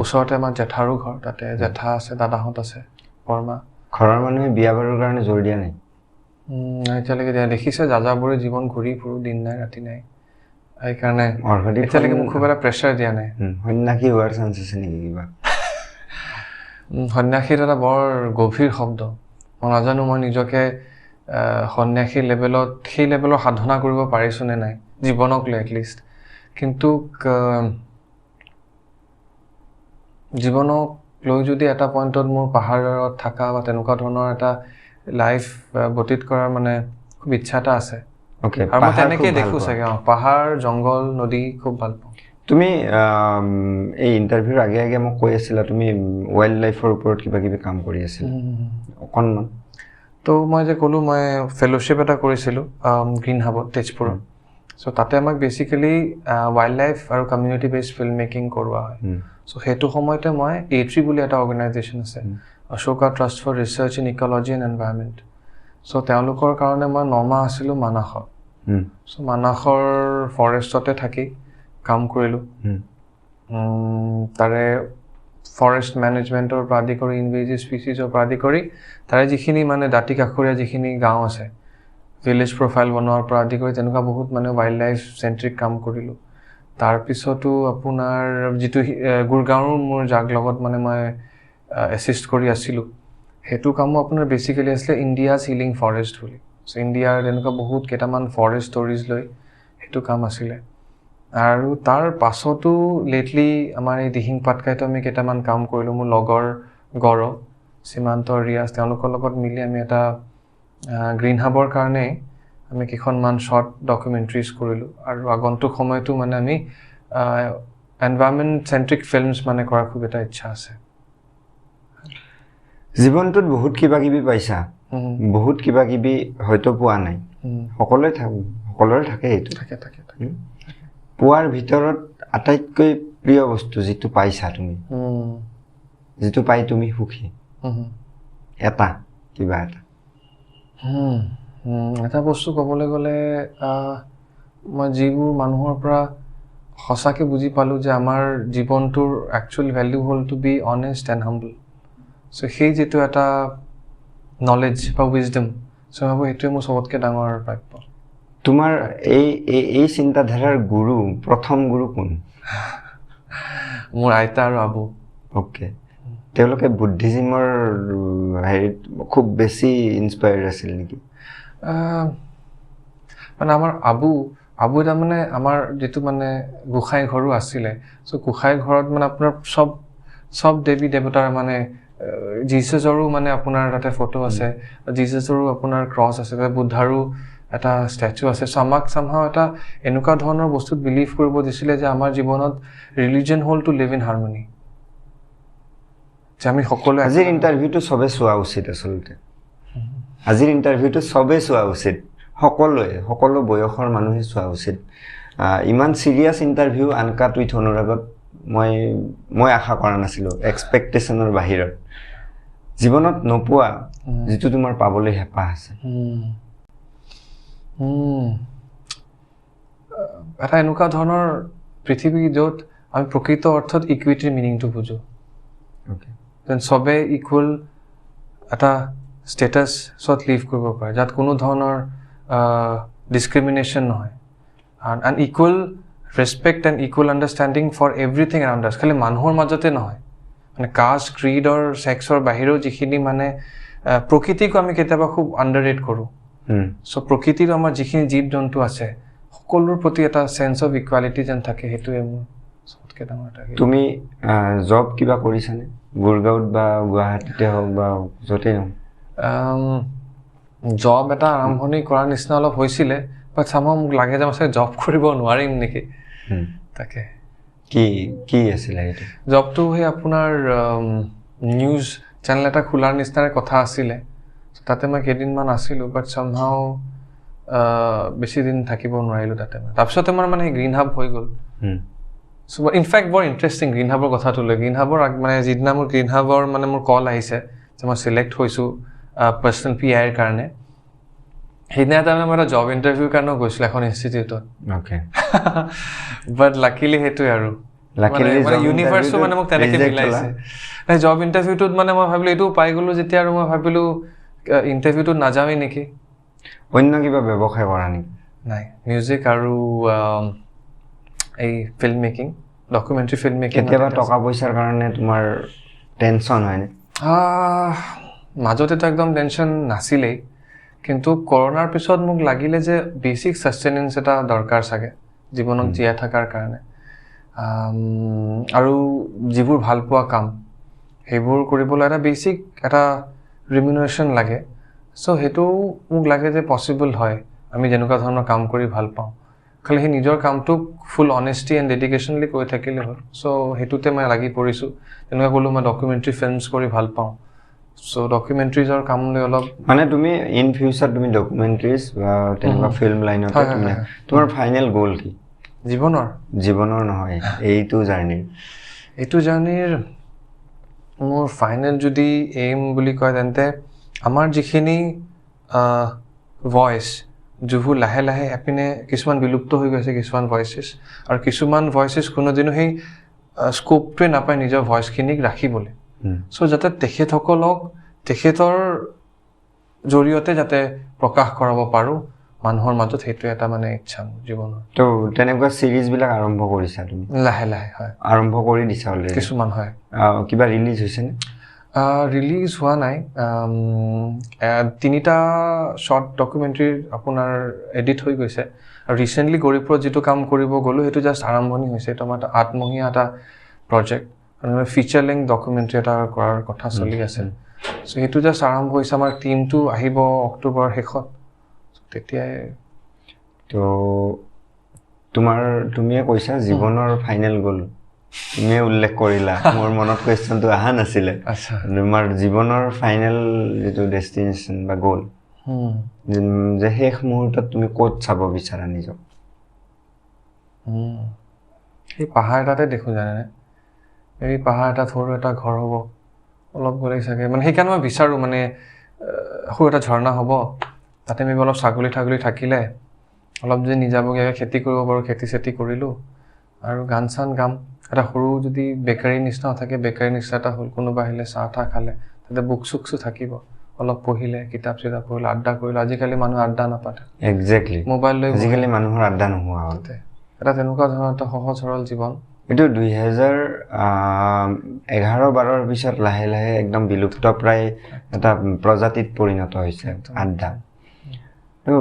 ওচৰতে আমাৰ জেঠাৰো ঘৰ তাতে জেঠা আছে দাদাহঁত আছে বৰমা ঘৰৰ মানুহে বিয়া বাৰুৰ কাৰণে জোৰ দিয়া নাই এতিয়ালৈকে দেখিছে যাযাবৰী জীৱন ঘূৰি ফুৰো দিন নাই ৰাতি নাই সেইকাৰণে অৰ্ঘদীপ এতিয়ালৈকে মোক খুব এটা প্ৰেছাৰ দিয়া নাই সন্যাসী হোৱাৰ চান্স আছে নেকি কিবা সন্যাসীৰ এটা বৰ গভীৰ শব্দ মই নাজানো মই নিজকে সন্যাসী লেভেলত সেই লেভেলৰ সাধনা কৰিব পাৰিছোঁ নে নাই জীৱনক লৈ এটলিষ্ট কিন্তু জীৱনক লৈ যদি এটা পইণ্টত মোৰ পাহাৰত থকা বা তেনেকুৱা ধৰণৰ এটা লাইফ বতীত কৰাৰ মানে খুব ইচ্ছা এটা আছে আৰু মই তেনেকেই দেখোঁ চাগে পাহাৰ জংঘল নদী খুব ভাল পাওঁ তুমি এই ইণ্টাৰভিউৰ আগে আগে মোক কৈ আছিলা তুমি ৱাইল্ড লাইফৰ ওপৰত কিবা কিবি কাম কৰি আছিলা অকণমান তো মই যে ক'লোঁ মই ফেলোশ্বিপ এটা কৰিছিলোঁ গ্ৰীণ হাবত তেজপুৰত চ' তাতে আমাক বেচিকেলি ৱাইল্ড লাইফ আৰু কমিউনিটি বেছড ফিল্ম মেকিং কৰোৱা হয় চ' সেইটো সময়তে মই A3 বুলি এটা অৰ্গেনাইজেশ্যন আছে Ashoka trust for research in ecology and environment চ' তেওঁলোকৰ কাৰণে মই 9 মাহ আছিলোঁ মানাসত চ' মানাসৰ ফৰেষ্টতে থাকি কাম কৰিলোঁ তাৰে ফৰেষ্ট মেনেজমেণ্টৰ পৰা আদি কৰি ইনভেজিভ স্পিচিছৰ পৰা আদি কৰি তাৰে যিখিনি মানে দাঁতি কাষৰীয়া যিখিনি গাঁও আছে ভিলেজ প্ৰফাইল বনোৱাৰ পৰা আদি কৰি তেনেকুৱা বহুত মানে ৱাইল্ড লাইফ চেণ্ট্ৰিক কাম কৰিলোঁ তাৰপিছতো আপোনাৰ যিটো গুৰগাঁৱৰ মোৰ যাক লগত মানে মই এছিষ্ট কৰি আছিলোঁ সেইটো কামো আপোনাৰ বেচিকেলি আছিলে ইণ্ডিয়াজ হিলিং ফৰেষ্ট বুলি চ' ইণ্ডিয়াৰ তেনেকুৱা বহুত কেইটামান ফৰেষ্ট ষ্টৰিজ লৈ সেইটো কাম আছিলে আৰু তাৰ পাছতো লেটলি আমাৰ এই দিহিং পাটকাইতো আমি কেইটামান কাম কৰিলোঁ মোৰ লগৰ গৌৰৱ সীমান্ত ৰিয়াজ তেওঁলোকৰ লগত মিলি আমি এটা গ্ৰীণ হাবৰ কাৰণে আমি কেইখনমান শ্বৰ্ট ডকুমেণ্ট্ৰিজ কৰিলোঁ আৰু আগন্তুক সময়তো মানে আমি এনভাইৰনমেণ্ট চেণ্ট্ৰিক ফিল্মছ মানে কৰাৰ খুব এটা ইচ্ছা আছে জীৱনটোত বহুত কিবা কিবি পাইছা বহুত কিবা কিবি হয়তো পোৱা নাই সকলোৰে থাকে এইটো থাকে পোৱাৰ ভিতৰত আটাইতকৈ প্ৰিয় বস্তু যিটো পাইছা তুমি যিটো পাই তুমি সুখী এটা কিবা এটা বস্তু ক'বলৈ গ'লে মই যিবোৰ মানুহৰ পৰা সঁচাকৈ বুজি পালোঁ যে আমাৰ জীৱনটোৰ একচুৱেল ভেল্যু হ'ল টু বি অনেষ্ট এণ্ড হাম্বল চ' সেই যিটো এটা নলেজ বা উইজডম চ' মই ভাবোঁ সেইটোৱে মোৰ চবতকৈ ডাঙৰ প্ৰাপ্য তোমাৰ এই চিন্তাধাৰাৰ গুৰু প্ৰথম গুৰু কোন মোৰ আইতা আৰু আবু অ'কে তেওঁলোকে বুদ্ধিজিমৰ হেৰিত খুব বেছি ইনস্পায়াৰ্ড আছিল নেকি মানে আমাৰ আবু এটা মানে আমাৰ যিটো মানে গোসাঁই ঘৰো আছিলে চ' গোসাঁই ঘৰত মানে আপোনাৰ চব দেৱী দেৱতাৰ মানে জিজাছৰো মানে আপোনাৰ তাতে ফটো আছে জিজাছৰো আপোনাৰ ক্ৰছ আছে বুদ্ধাৰো এটা ষ্টেচু আছে চ' আমাক চামহাও এটা এনেকুৱা ধৰণৰ বস্তুত বিলিভ কৰিব দিছিলে যে আমাৰ জীৱনত ৰিলিজন হ'ল টু লিভ ইন হাৰমনি যে আমি সকলোৱে আজিৰ ইণ্টাৰভিউটো চবে চোৱা উচিত আচলতে আজিৰ ইণ্টাৰভিউটো চবেই চোৱা উচিত সকলো বয়সৰ মানুহে চোৱা উচিত ইমান চিৰিয়াছ ইণ্টাৰভিউ আনকাট উইথ অনুৰাগত মই আশা কৰা নাছিলোঁ এক্সপেক্টেশ্যনৰ বাহিৰত জীৱনত নোপোৱা যিটো তোমাৰ পাবলৈ হেঁপাহ আছে এটা এনেকুৱা ধৰণৰ পৃথিৱী য'ত আমি প্ৰকৃত অৰ্থত ইকুইটিৰ মিনিংটো বুজোঁ যেন চবে ইকুৱেল এটা ষ্টেটাছত লিভ কৰিব পাৰে যাত কোনো ধৰণৰ ডিছক্ৰিমিনেশ্যন নহয় and equal respect and equal understanding for everything around us খালি মানুহৰ মাজতে নহয় মানে কাষ্ট ক্ৰীডৰ ছেক্সৰ বাহিৰেও যিখিনি মানে প্ৰকৃতিকো আমি কেতিয়াবা খুব আণ্ডাৰ ৰেট কৰোঁ চ' প্ৰকৃতিৰ আমাৰ যিখিনি জীৱ জন্তু আছে সকলোৰ প্ৰতি এটা চেন্স অফ ইকুৱালিটি যেন থাকে সেইটোৱে মোৰ চবতকৈ ডাঙৰ থাকে তুমি জব কিবা কৰিছানে গুৰগাঁৱত বা গুৱাহাটীতে হওক বা য'তেই নহওক জব এটা আৰম্ভণি কৰাৰ নিচিনা অলপ হৈছিলে বাট চামহাও মোক লাগে যে মই চাগে জব কৰিব নোৱাৰিম নেকি তাকে কি আছিলে সেইটো জবটো সেই আপোনাৰ নিউজ চেনেল এটা খোলাৰ নিচিনাৰে কথা আছিলে তাতে মই কেইদিনমান আছিলোঁ বাট চামহাও বেছি দিন থাকিব নোৱাৰিলোঁ তাতে তাৰপিছতে মোৰ মানে গ্ৰীণ হাব হৈ গ'ল চ' ইনফেক্ট বৰ ইণ্টাৰেষ্টিং গ্ৰীণ হাবৰ কথাটো লৈ গ্ৰীণ হাবৰ মানে যিদিনা মোৰ গ্ৰীণ হাবৰ মানে মোৰ কল আহিছে যে মই চিলেক্ট হৈছোঁ পাৰ্চনেল PIৰ কাৰণে সেইদিনা তাৰমানে মই এটা জব ইণ্টাৰভিউৰ কাৰণেও গৈছিলোঁ এখন ইনষ্টিটিউটত অ'কে বাট লাকিলি সেইটোৱে আৰু Luckily মানে job ইউনিভাৰ্চো interview মানে মোক তেনেকে reject মিলাইছে হ'লা। জব ইণ্টাৰভিউটোত মানে মই ভাবিলোঁ এইটো পাই গ'লোঁ যেতিয়া আৰু মই ভাবিলোঁ ইণ্টাৰভিউটোত নাযামেই নেকি অন্য কিবা ব্যৱসায় কৰা নেকি নাই মিউজিক আৰু এই film making documentary film making কেতিয়াবা টকা পইচাৰ কাৰণে তোমাৰ টেনচন হয়নে মাজতেতো একদম টেনশ্যন নাছিলেই কিন্তু কৰোণাৰ পিছত মোক লাগিলে যে বেছিক ছাষ্টেনেঞ্চ এটা দৰকাৰ চাগে জীৱনত জীয়াই থকাৰ কাৰণে আৰু যিবোৰ ভাল পোৱা কাম সেইবোৰ কৰিবলৈ এটা বেছিক এটা ৰিমিউনেশ্যন লাগে চ' সেইটো মোক লাগে যে পচিবল হয় আমি যেনেকুৱা ধৰণৰ কাম কৰি ভাল পাওঁ খালি সেই নিজৰ কামটোক ফুল অনেষ্টি এণ্ড ডেডিকেশ্যনলি কৰি থাকিলে হ'ল চ' সেইটোতে মই লাগি পৰিছোঁ তেনেকুৱা ক'লোঁ মই ডকুমেণ্টাৰী ফিল্মছ কৰি ভাল পাওঁ চ' ডকুমেণ্টাৰীজৰ কাম লৈ অলপ মানে তুমি ইন ফিউচাৰ তুমি ডকুমেণ্টাৰীজ বা তেনেকুৱা ফিল্ম লাইনতে তুমি তোমাৰ ফাইনেল গ'ল কি জীৱনৰ নহয় এইটো জাৰ্ণিৰ মোৰ ফাইনেল যদি এইম বুলি কয় তেন্তে আমাৰ যিখিনি ভইচ যিবোৰ লাহে লাহে এপিনে কিছুমান বিলুপ্ত হৈ গৈছে কিছুমান ভইচেছ আৰু কিছুমান ভইচেছ কোনোদিনো সেই স্ক'পটোৱে নাপায় নিজৰ ভইচখিনিক ৰাখিবলৈ চ' যাতে তেখেতসকলক তেখেতৰ জৰিয়তে যাতে প্ৰকাশ কৰাব পাৰোঁ মানুহৰ মাজত সেইটো এটা মানে ইচ্ছা মোৰ জীৱনৰ তো তেনেকুৱা চিৰিজবিলাক আৰম্ভ কৰিছা তুমি লাহে লাহে হয় আৰম্ভ কৰি দিছা অলৰেডি কিছুমান হয় কিবা ৰিলিজ হৈছেনে ৰিলিজ হোৱা নাই 3টা শ্বৰ্ট ডকুমেণ্টাৰী আপোনাৰ এডিট হৈ গৈছে আৰু ৰিচেণ্টলি গৌৰীপুৰত যিটো কাম কৰিব গ'লোঁ সেইটো জাষ্ট আৰম্ভণি হৈছে এইটো আমাৰ এটা আত্মহীয়া এটা প্ৰজেক্ট ফিচাৰ লেংথ ডকুমেণ্টাৰী এটা কৰাৰ কথা চলি আছে চ' সেইটো জাষ্ট আৰম্ভ হৈছে আমাৰ টিমটো আহিব অক্টোবৰ শেষত তেতিয়াই তো তুমিয়ে কৈছা জীৱনৰ ফাইনেল গ'ল তুমিয়ে উল্লেখ কৰিলা মোৰ মনত কুৱেশ্যনটো অহা নাছিলে তোমাৰ জীৱনৰ ফাইনেল যিটো ডেষ্টিনেশ্যন বা গ'ল যে শেষ মুহূৰ্তত তুমি ক'ত চাব বিচাৰা নিজক সেই পাহাৰ এটাতে দেখোঁ জানেনে এই পাহাৰ এটা সৰু এটা ঘৰ হ'ব অলপ গ'লেই চাগে মানে সেইকাৰণে মই বিচাৰোঁ মানে সৰু এটা ঝৰ্ণা হ'ব তাতে আমি অলপ ছাগলী থাকিলে অলপ যদি নিজাববীয়াকৈ খেতি কৰিব পাৰোঁ খেতি চেতি কৰিলোঁ আৰু গান চান গাম এটা সৰু যদি বেকাৰী নিচিনাও থাকে বেকাৰী নিচিনা এটা হ'ল কোনোবা আহিলে চাহ তাহ খালে তাতে বুক চুকছো থাকিব অলপ পঢ়িলে কিতাপ চিতাপ পঢ়িলে আড্ডা কৰিলে আজিকালি মানুহ আড্ডা নাপাতে একজেক্টলি মোবাইল লৈ আজিকালি মানুহৰ আড্ডা নোহোৱা হ'ল এটা তেনেকুৱা ধৰণৰ এটা সহজ সৰল জীৱন এইটো 2011-12 পিছত লাহে লাহে একদম বিলুপ্ত প্ৰায় এটা প্ৰজাতিত পৰিণত হৈছে আড্ডা তো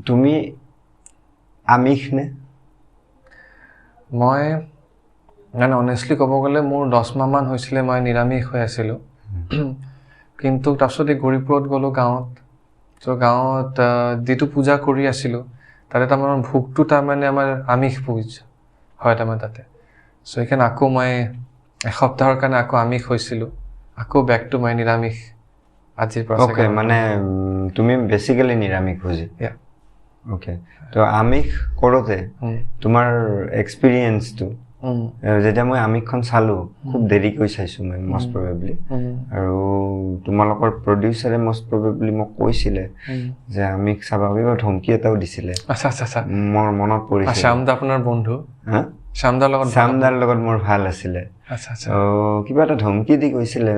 তুমি আমিষ নে মই মানে অনেষ্টলি ক'ব গ'লে মোৰ 10 মাহমান হৈছিলে মই নিৰামিষ হৈ আছিলোঁ কিন্তু তাৰপিছত এই গৌৰীপুৰত গ'লোঁ গাঁৱত চ' গাঁৱত যিটো পূজা কৰি আছিলোঁ তাতে তাৰমানে ভোগটো তাৰমানে আমাৰ আমিষ ভোজ হয় তাৰমানে তাতে চ' সেইকাৰণে আকৌ মই এসপ্তাহৰ কাৰণে আকৌ আমিষ হৈছিলোঁ আকৌ বেক টু মই নিৰামিষ আজিৰ পৰা অ'কে মানে তুমি বেছিকেলি নিৰামিষ ভোজি অ'কে তো আমিষ কৰোঁতে তোমাৰ এক্সপিৰিয়েঞ্চটো যেতিয়া মই আমিষখন চালোঁ খুব দেৰিকৈ চাইছোঁ মই মষ্ট প্ৰবেবলি আৰু তোমালোকৰ প্ৰডিউচাৰে মষ্ট প্ৰবেবলি মোক কৈছিলে যে আমিষ চাবা কিবা ধমকি এটাও দিছিলে মোৰ মনত পৰিছে শ্যামদা আপোনাৰ বন্ধু শ্যামদাৰ লগত মোৰ ভাল আছিলে কিবা এটা ধমকি দি কৈছিলে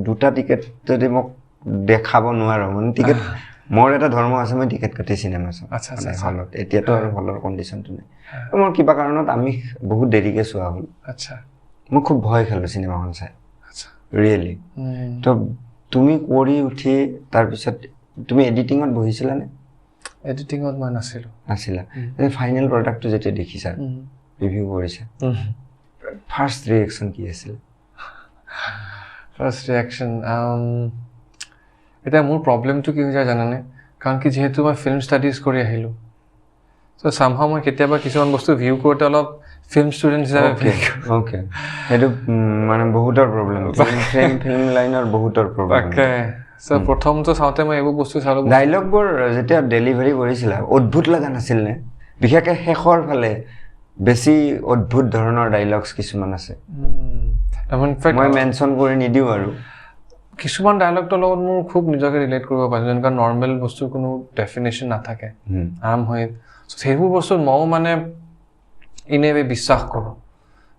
2টা টিকেট যদি মোক দেখাব নোৱাৰো মানে টিকেট মোৰ এটা ধৰ্ম আছে মই টিকেট কাটি চিনেমা চাওঁ হলত এতিয়াতো আৰু হলৰ কণ্ডিশ্যনটো নাই মোৰ কিবা কাৰণত আমি বহুত দেৰিকৈ চোৱা হ'ল মই খুব ভয় খালোঁ চিনেমাখন চাই ৰিয়েলি তো তুমি কৰি উঠি তাৰপিছত তুমি এডিটিঙত বহিছিলানে এডিটিঙত মই নাছিলা ফাইনেল প্ৰডাক্টটো যেতিয়া দেখিছা ৰিভিউ কৰিছা ফাৰ্ষ্ট ৰিয়েকশ্যন কি আছিল এতিয়া মোৰ প্ৰব্লেমটো কি হৈ যায় জানানে কাৰণ কি যিহেতু মই ফিল্ম ষ্টাডিজ কৰি আহিলোঁ চ' চামহাও মই কেতিয়াবা কিছুমান বস্তু ভিউ কৰোঁতে অলপ ফিল্ম ষ্টুডেণ্ট হিচাপে অ'কে সেইটো মানে বহুতৰ প্ৰব্লেম ফিল্ম লাইনৰ বহুতৰ প্ৰব্লেম চ' প্ৰথমটো চাওঁতে মই এইবোৰ বস্তু চালোঁ ডাইলগবোৰ যেতিয়া ডেলিভাৰী কৰিছিলা অদ্ভুত লগা নাছিলনে বিশেষকৈ শেষৰ ফালে বেছি অদ্ভুত ধৰণৰ ডাইলগছ কিছুমান আছে মই মেনশ্যন কৰি নিদিওঁ আৰু কিছুমান ডাইলগটোৰ লগত মোৰ খুব নিজকে ৰিলেট কৰিব পাৰিছোঁ যেনেকুৱা নৰ্মেল বস্তুৰ কোনো ডেফিনেশ্যন নাথাকে আৰাম হৈ সেইবোৰ বস্তু ময়ো মানে ইনে বিশ্বাস কৰোঁ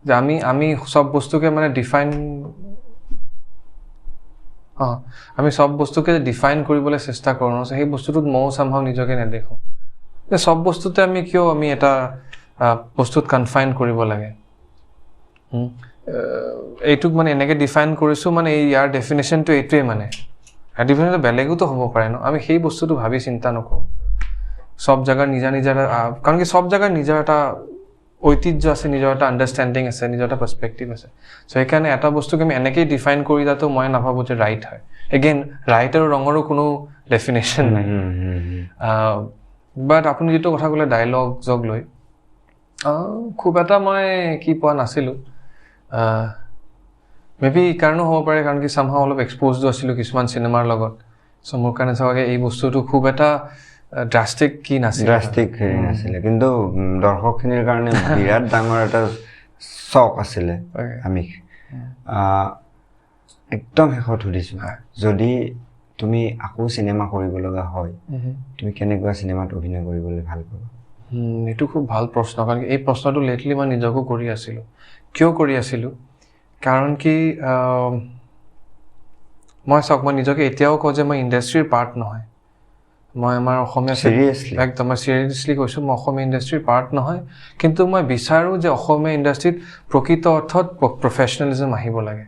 যে আমি সব বস্তুকে মানে আমি সব বস্তুকে ডিফাইন কৰিবলৈ চেষ্টা কৰোঁ সেই বস্তুটোত ময়ো চামহাও নিজকে নেদেখোঁ যে সব বস্তুতে কিয় আমি এটা বস্তুত কনফাইন কৰিব লাগে এইটোক মানে এনেকৈ ডিফাইন কৰিছোঁ মানে ইয়াৰ ডেফিনেশ্যনটো এইটোৱে মানে ডেফিনেশ্যনটো বেলেগোতো হ'ব পাৰে ন আমি সেই বস্তুটো ভাবি চিন্তা নকৰোঁ সব জাগাৰ নিজা কাৰণ কি সব জাগাৰ নিজৰ এটা ঐতিহ্য আছে নিজৰ এটা আণ্ডাৰষ্টেণ্ডিং আছে নিজৰ এটা পাৰ্চপেক্টিভ আছে চ' সেইকাৰণে এটা বস্তুকে আমি এনেকেই ডিফাইন কৰি যাতো মই নাভাবোঁ যে ৰাইট হয় এগেইন ৰাইট আৰু ৰঙৰো কোনো ডেফিনেশ্যন নাই বাট আপুনি যিটো কথা ক'লে ডাইলগজক লৈ খুব এটা মই কি পোৱা নাছিলোঁ মেবি কাৰণেও হ'ব পাৰে কাৰণ কি চামহাও অলপ এক্সপ'জডো আছিলোঁ কিছুমান চিনেমাৰ লগত চ' মোৰ কাৰণে চাগে এই বস্তুটো খুব এটা ড্ৰাষ্টিক নাছিলে কিন্তু দৰ্শকখিনিৰ কাৰণে বিৰাট ডাঙৰ এটা চক আছিলে আমি একদম শেষত সুধিছোঁ যদি তুমি আকৌ চিনেমা কৰিব লগা হয় তুমি কেনেকুৱা চিনেমাত অভিনয় কৰিবলৈ ভাল পাবা এইটো খুব ভাল প্ৰশ্ন কাৰণ এই প্ৰশ্নটো লেটলি মই নিজকো কৰি আছিলোঁ কিয় কৰি আছিলোঁ কাৰণ কি মই নিজকে এতিয়াও কওঁ যে মই ইণ্ডাষ্ট্ৰীৰ পাৰ্ট নহয় মই আমাৰ অসমীয়া একদম মই চিৰিয়াছলি কৈছোঁ মই অসমীয়া ইণ্ডাষ্ট্ৰীৰ পাৰ্ট নহয় কিন্তু মই বিচাৰোঁ যে অসমীয়া ইণ্ডাষ্ট্ৰীত প্ৰকৃত অৰ্থত প্ৰফেচনেলিজম আহিব লাগে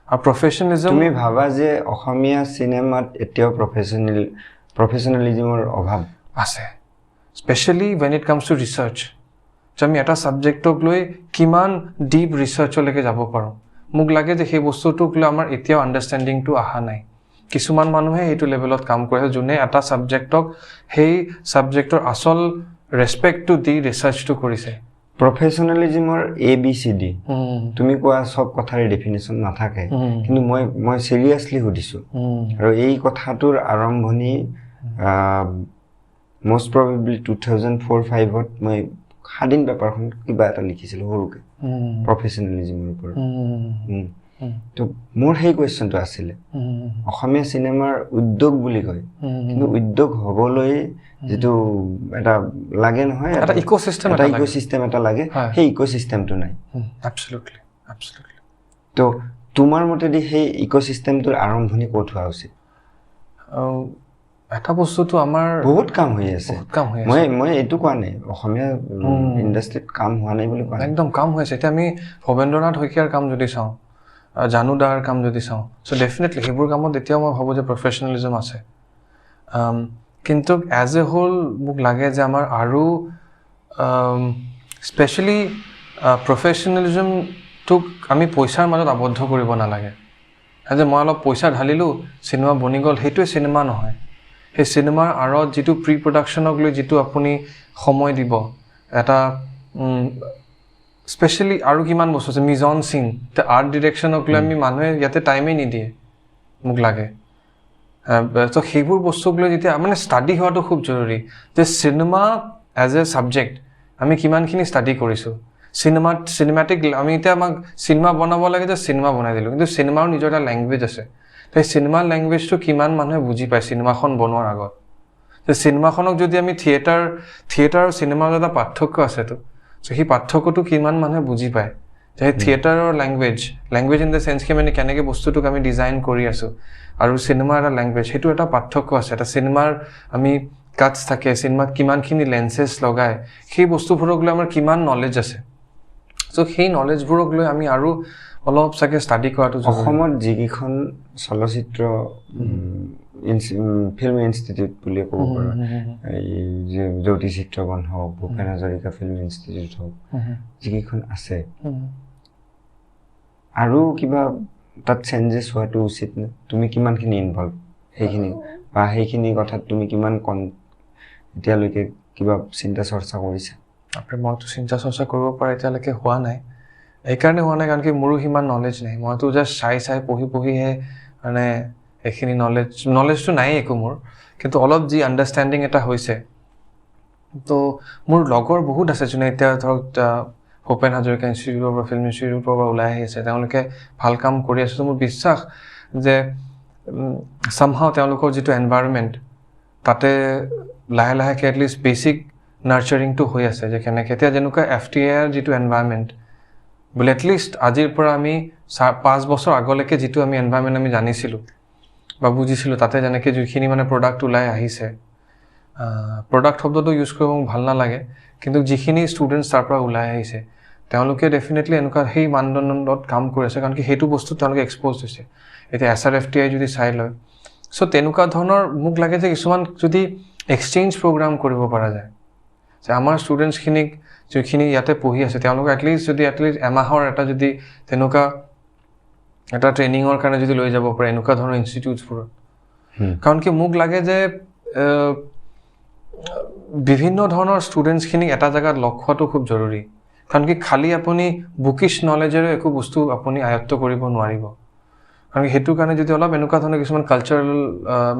আৰু প্ৰফেচনেলিজম তুমি ভাবা যে অসমীয়া চিনেমাত এতিয়াও প্ৰফেচনেলিজমৰ অভাৱ আছে specially when it comes to research যে আমি এটা ছাবজেক্টক লৈ কিমান ডিপ ৰিচাৰ্চলৈকে যাব পাৰোঁ মোক লাগে যে সেই বস্তুটোক লৈ আমাৰ এতিয়াও আণ্ডাৰষ্টেণ্ডিংটো অহা নাই কিছুমান মানুহে এইটো লেভেলত কাম কৰে যোনে এটা ছাবজেক্টক সেই ছাবজেক্টৰ আচল ৰেচপেক্টটো দি ৰিচাৰ্চটো কৰিছে প্ৰফেচনেলিজমৰ ABCD তুমি কোৱা সব কথাৰে ডেফিনেশ্যন নাথাকে কিন্তু মই চিৰিয়াছলি সুধিছোঁ আৰু এই কথাটোৰ আৰম্ভণি most probably 2004-05 মই স্বাধীন পেপাৰখন কিবা এটা লিখিছিলোঁ সৰুকে প্ৰফেচনেলিজমৰ ওপৰত তো মোৰ সেই কুৱেশ্যনটো আছিলে অসমীয়া চিনেমাৰ উদ্যোগ বুলি কয় কিন্তু উদ্যোগ হ'বলৈ যিটো এটা লাগে নহয় এটা ইক'চিষ্টেম এটা লাগে সেই ইক'চিষ্টেমটো নাই এবছলিউটলি তো তোমাৰ মতেদি সেই ইক'চিষ্টেমটোৰ আৰম্ভণি ক'ত হোৱা উচিত এটা বস্তুটো আমাৰ বহুত কাম হৈ আছে মই এইটো কোৱা নাই অসমীয়া ইণ্ডাষ্ট্ৰীত কাম হোৱা নাই বুলি কোৱা একদম কাম হৈ আছে এতিয়া আমি ভৱেন্দ্ৰনাথ শইকীয়াৰ কাম যদি চাওঁ জানু দাৰ কাম যদি চাওঁ চ' ডেফিনেটলি সেইবোৰ কামত এতিয়াও মই ভাবোঁ যে প্ৰফেচনেলিজম আছে কিন্তু এজ এ হোল মোক লাগে যে আমাৰ আৰু স্পেচিয়েলি প্ৰফেচনেলিজমটোক আমি পইচাৰ মাজত আবদ্ধ কৰিব নালাগে যে মই অলপ পইচা ঢালিলোঁ চিনেমা বনি গ'ল সেইটোৱে চিনেমা নহয় সেই চিনেমাৰ আঁৰত যিটো প্ৰি প্ৰডাকশ্যনক লৈ যিটো আপুনি সময় দিব এটা স্পেচিয়েলি আৰু কিমান বস্তু আছে মিজন চিন আৰ্ট ডিৰেকশ্যনক লৈ আমি মানুহে ইয়াতে টাইমেই নিদিয়ে মোক লাগে তো সেইবোৰ বস্তুক লৈ যেতিয়া মানে ষ্টাডি হোৱাটো খুব জৰুৰী যে চিনেমা এজ এ ছাবজেক্ট আমি কিমানখিনি ষ্টাডি কৰিছোঁ চিনেমাটিক আমি এতিয়া আমাক চিনেমা বনাব লাগে যে চিনেমা বনাই দিলোঁ কিন্তু চিনেমাৰো নিজৰ এটা লেংগুৱেজ আছে সেই চিনেমাৰ লেংগুৱেজটো কিমান মানুহে বুজি পায় চিনেমাখন বনোৱাৰ আগত যে চিনেমাখনক যদি আমি থিয়েটাৰ আৰু চিনেমাৰ এটা পাৰ্থক্য আছেতো চ' সেই পাৰ্থক্যটো কিমান মানুহে বুজি পায় যে সেই থিয়েটাৰৰ লেংগুৱেজ ইন দ্য চেন্স কি মানে কেনেকৈ বস্তুটোক আমি ডিজাইন কৰি আছোঁ আৰু চিনেমাৰ এটা লেংগুৱেজ সেইটো এটা পাৰ্থক্য আছে এটা চিনেমাৰ আমি কাটছ থাকে চিনেমাত কিমানখিনি লেন্সেছ লগায় সেই বস্তুবোৰক লৈ আমাৰ কিমান নলেজ আছে চ' সেই নলেজবোৰক লৈ আমি আৰু অলপ চাগে ষ্টাডি কৰাটো অসমত যিকেইখন চলচ্চিত্ৰ ফিল্ম ইনষ্টিটিউট বুলি ক'ব পাৰোঁ এই জ্যোতি চিত্ৰবন হওক ভূপেন হাজৰিকা ফিল্ম ইনষ্টিটিউট হওক যিকেইখন আছে আৰু কিবা তাত চেঞ্জেছ হোৱাটো উচিত নে তুমি কিমানখিনি ইনভলভ সেইখিনি কথাত তুমি কিমান এতিয়ালৈকে কিবা চিন্তা চৰ্চা কৰিছা মইতো চিন্তা চৰ্চা কৰিব পৰা এতিয়ালৈকে হোৱা নাই এইকাৰণে হোৱা নাই কাৰণ কি মোৰো সিমান নলেজ নাই মইতো জাষ্ট চাই পঢ়িহে মানে এইখিনি নলেজটো নাই একো মোৰ কিন্তু অলপ যি আণ্ডাৰষ্টেণ্ডিং এটা হৈছে তো মোৰ লগৰ বহুত আছে যোনে এতিয়া ধৰক ভূপেন হাজৰিকা ইনষ্টিটিউটৰ পৰা ফিল্ম ইনষ্টিটিউটৰ পৰা ওলাই আহি আছে তেওঁলোকে ভাল কাম কৰি আছে মোৰ বিশ্বাস যে চামহাও তেওঁলোকৰ যিটো এনভাইৰনমেণ্ট তাতে লাহে এটলিষ্ট বেছিক নাৰ্চাৰিংটো হৈ আছে যে কেনেকৈ এতিয়া যেনেকুৱা FTIৰ যিটো এনভাইৰনমেণ্ট বোলে এটলিষ্ট আজিৰ পৰা আমি 5 বছৰ আগলৈকে যিটো আমি এনভাইৰনমেণ্ট আমি জানিছিলোঁ বা বুজিছিলোঁ তাতে যেনেকৈ যিখিনি মানে প্ৰডাক্ট ওলাই আহিছে প্ৰডাক্ট শব্দটো ইউজ কৰিব মোক ভাল নালাগে কিন্তু যিখিনি ষ্টুডেণ্টছ তাৰ পৰা ওলাই আহিছে তেওঁলোকে ডেফিনেটলি এনেকুৱা সেই মানদণ্ডত কাম কৰি আছে কাৰণ কি সেইটো বস্তু তেওঁলোকে এক্সপ'জ হৈছে এতিয়া SRFTI যদি চাই লয় চ' তেনেকুৱা ধৰণৰ মোক লাগে যে কিছুমান যদি এক্সচেঞ্জ প্ৰগ্ৰাম কৰিব পৰা যায় যে আমাৰ ষ্টুডেণ্টছখিনিক যিখিনি ইয়াতে পঢ়ি আছে তেওঁলোকে এটলিষ্ট এমাহৰ এটা যদি তেনেকুৱা এটা ট্ৰেইনিঙৰ কাৰণে যদি লৈ যাব পাৰে এনেকুৱা ধৰণৰ ইনষ্টিটিউটছবোৰত কাৰণ কি মোক লাগে যে বিভিন্ন ধৰণৰ ষ্টুডেণ্টছখিনিক এটা জেগাত লগ খোৱাটো খুব জৰুৰী কাৰণ কি খালি আপুনি বুকিছ নলেজেৰে একো বস্তু আপুনি আয়ত্ত কৰিব নোৱাৰিব কাৰণ কি সেইটো কাৰণে যদি অলপ এনেকুৱা ধৰণৰ কিছুমান কালচাৰেল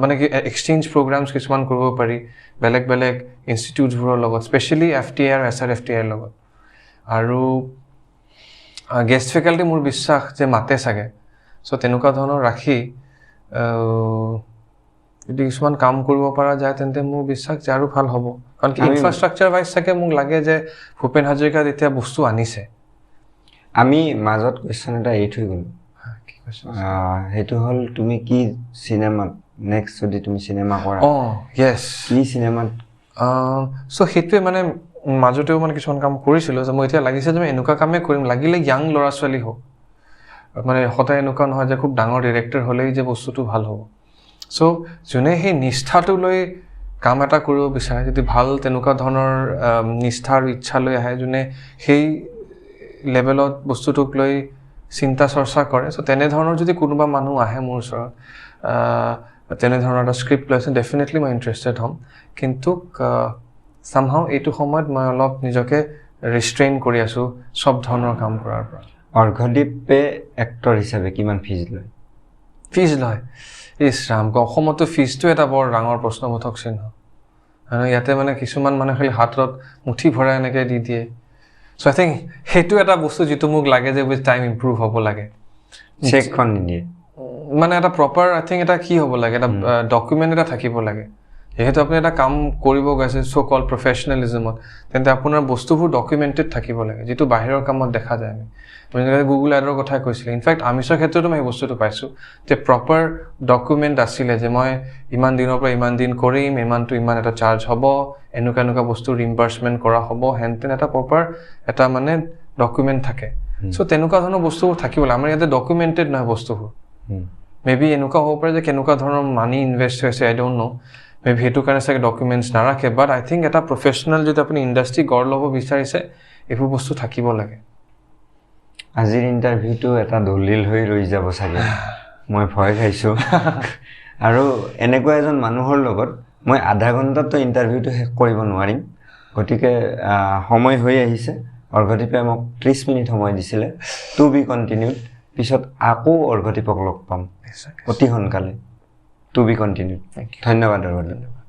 মানে কি এক্সচেঞ্জ প্ৰগ্ৰামছ কিছুমান কৰিব পাৰি বেলেগ বেলেগ ইনষ্টিটিউটছবোৰৰ লগত স্পেচিয়েলি FTI আৰু SRFTIৰ লগত আৰু গেষ্ট ফেকাল্টি মোৰ বিশ্বাস যে মাতে চাগে চ' তেনেকুৱা ধৰণৰ ৰাখি যদি কিছুমান কাম কৰিব পৰা যায় তেন্তে মোৰ বিশ্বাস যে আৰু ভাল হ'ব কাৰণ কি ইনফ্ৰাষ্ট্ৰাকচাৰ ৱাইজ চাগে মোক লাগে যে ভূপেন হাজৰিকাত এতিয়া বস্তু আনিছে আমি মাজত কুৱেশ্যন এটা এৰি থৈ গ'লোঁ সেইটো হ'ল তুমি কি চিনেমাত নেক্সট যদি তুমি চিনেমা কৰা য়েছ কি চিনেমাত চ' সেইটোৱে মানে মাজতেও মানে কিছুমান কাম কৰিছিলোঁ যে মই এতিয়া লাগিছে যে মই এনেকুৱা কামেই কৰিম লাগিলে য়াং ল'ৰা ছোৱালী হওক মানে সদায় এনেকুৱা নহয় যে খুব ডাঙৰ ডিৰেক্টৰ হ'লেই যে বস্তুটো ভাল হ'ব চ' যোনে সেই নিষ্ঠাটো লৈ কাম এটা কৰিব বিচাৰে যদি ভাল তেনেকুৱা ধৰণৰ নিষ্ঠা আৰু ইচ্ছা লৈ আহে যোনে সেই লেভেলত বস্তুটোক লৈ চিন্তা চৰ্চা কৰে চ' তেনেধৰণৰ যদি কোনোবা মানুহ আহে মোৰ ওচৰত তেনেধৰণৰ এটা স্ক্ৰিপ্ট লৈছে ডেফিনেটলি মই ইণ্টাৰেষ্টেড হ'ম কিন্তু চামহাও এইটো সময়ত মই অলপ নিজকে ৰিষ্ট্ৰেইন কৰি আছোঁ চব ধৰণৰ কাম কৰাৰ পৰা অৰ্ঘদীপে এক্টৰ হিচাপে কিমান ফিজ লয় ৰাম অসমতো ফিজটো এটা বৰ ডাঙৰ প্ৰশ্নবোধক চিহ্ন আৰু ইয়াতে মানে কিছুমান মানে খালি হাতত মুঠি ভৰাই এনেকৈ দি দিয়ে চ' আই থিংক সেইটো এটা বস্তু যিটো মোক লাগে যে উইথ টাইম ইম্প্ৰুভ হ'ব লাগে চেকখন নিদিয়ে মানে এটা প্ৰপাৰ আই থিংক এটা কি হ'ব লাগে এটা ডকুমেণ্ট এটা থাকিব লাগে যিহেতু আপুনি এটা কাম কৰিব গৈছে চ' কল প্ৰফেচনেলিজমত তেন্তে আপোনাৰ বস্তুবোৰ ডকুমেণ্টেড থাকিব লাগে যিটো বাহিৰৰ কামত দেখা যায় আমি গুগল এডৰ কথা কৈছিলে ইনফেক্ট আমিছৰ ক্ষেত্ৰতো মই এই বস্তুটো পাইছোঁ যে প্ৰপাৰ ডকুমেণ্ট আছিলে যে মই ইমান দিনৰ পৰা ইমান দিন কৰিম ইমানটো ইমান এটা চাৰ্জ হ'ব এনেকুৱা বস্তু ৰিম্বাৰ্চমেণ্ট কৰা হ'ব হেনতেন এটা প্ৰপাৰ এটা মানে ডকুমেণ্ট থাকে চ' তেনেকুৱা ধৰণৰ বস্তুবোৰ থাকিব লাগে আমাৰ ইয়াতে ডকুমেণ্টেড নহয় বস্তুবোৰ মেবি এনেকুৱা হ'ব পাৰে যে কেনেকুৱা ধৰণৰ মানি ইনভেষ্ট হৈছে আই ডোণ্ট ন' মেবি সেইটো কাৰণে চাগে ডকুমেণ্টছ নাৰাখে বাট আই থিংক এটা প্ৰফেচনেল যদি আপুনি ইণ্ডাষ্ট্ৰী গঢ় ল'ব বিচাৰিছে এইবোৰ বস্তু থাকিব লাগে আজিৰ ইণ্টাৰভিউটো এটা দলিল হৈ ৰৈ যাব চাগে মই ভয় খাইছোঁ আৰু এনেকুৱা এজন মানুহৰ লগত মই আধা ঘণ্টাতো ইণ্টাৰভিউটো শেষ কৰিব নোৱাৰিম গতিকে সময় হৈ আহিছে অৰ্ঘদীপে মোক 30 মিনিট সময় দিছিলে টু বি কণ্টিনিউড পিছত আকৌ অৰ্ঘদীপক লগ পাম অতি সোনকালে টু বি কণ্টিনিউড ধন্যবাদ অৰ্ঘদীপ